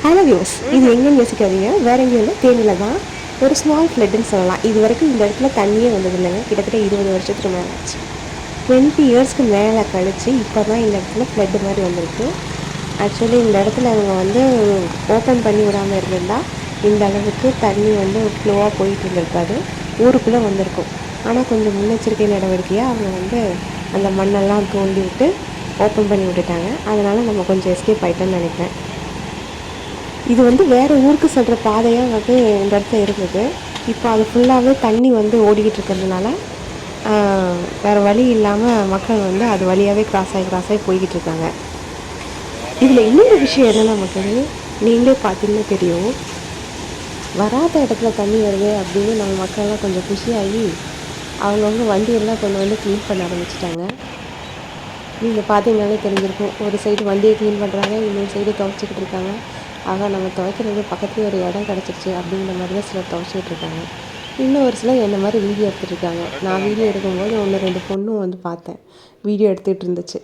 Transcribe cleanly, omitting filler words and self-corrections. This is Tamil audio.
ஹலோ வியூஸ், இது எங்கேன்னு யோசிக்காதீங்க, வேற எங்கேயும் இல்லை, தேனியில் தான். ஒரு ஸ்மால் ஃப்ளட்டுன்னு சொல்லலாம். இது வரைக்கும் இந்த இடத்துல தண்ணியே வந்தது இல்லைங்க. கிட்டத்தட்ட 20 வருஷத்துக்கு மேலே ஆச்சு. 20 இயர்ஸ்க்கு மேலே கழிச்சு இப்போ தான் இந்த இடத்துல ஃப்ளட்டு மாதிரி வந்திருக்கு. ஆக்சுவலி இந்த இடத்துல அவங்க வந்து ஓப்பன் பண்ணி விடாமல் இருந்திருந்தால் இந்த அளவுக்கு தண்ணி வந்து ஃப்ளோவாக போயிட்டு இருந்திருக்காது, ஊருக்குள்ளே வந்திருக்கும். ஆனால் கொஞ்சம் முன்னெச்சரிக்கை நடவடிக்கையாக அவங்க வந்து அந்த மண்ணெல்லாம் தோண்டி விட்டு ஓப்பன் பண்ணி விட்டுட்டாங்க. அதனால் நம்ம கொஞ்சம் எஸ்கேப் ஆகிட்டோன்னு நினைக்கிறேன். இது வந்து வேறு ஊருக்கு செல்கிற பாதையாக வந்து இந்த இடத்துல இருந்தது. இப்போ அது ஃபுல்லாகவே தண்ணி வந்து ஓடிக்கிட்டு இருக்கிறதுனால வேறு வழி இல்லாமல் மக்கள் வந்து அது வழியாகவே கிராஸ் ஆகி போய்கிட்டு இருக்காங்க. இதில் இன்னொரு விஷயம் என்னென்னா, மக்கள் நீங்களே பார்த்தீங்கன்னா தெரியும், வராத இடத்துல தண்ணி வருது அப்படின்னு நம்ம மக்கள்லாம் கொஞ்சம் குஷியாகி அவங்கவுங்க வண்டியெல்லாம் கொண்டு வந்து க்ளீன் பண்ண ஆரம்பிச்சிட்டாங்க. நீங்கள் பார்த்தீங்கன்னாலே தெரிஞ்சிருக்கும், ஒரு சைடு வண்டியை க்ளீன் பண்ணுறாங்க, இன்னொரு சைடு துவைச்சிக்கிட்டு இருக்காங்க. ஆக நம்ம துவைக்கிறது பக்கத்துலேயே ஒரு இடம் கிடச்சிருச்சு அப்படிங்கிற மாதிரி தான் சிலர் துவைச்சிக்கிட்டு இருக்காங்க. இன்னும் ஒரு சிலர் என்ன மாதிரி வீடியோ எடுத்துகிட்டு இருக்காங்க. நான் வீடியோ எடுக்கும்போது 1-2 பொண்ணும் வந்து பார்த்தேன், வீடியோ எடுத்துகிட்டு இருந்துச்சு.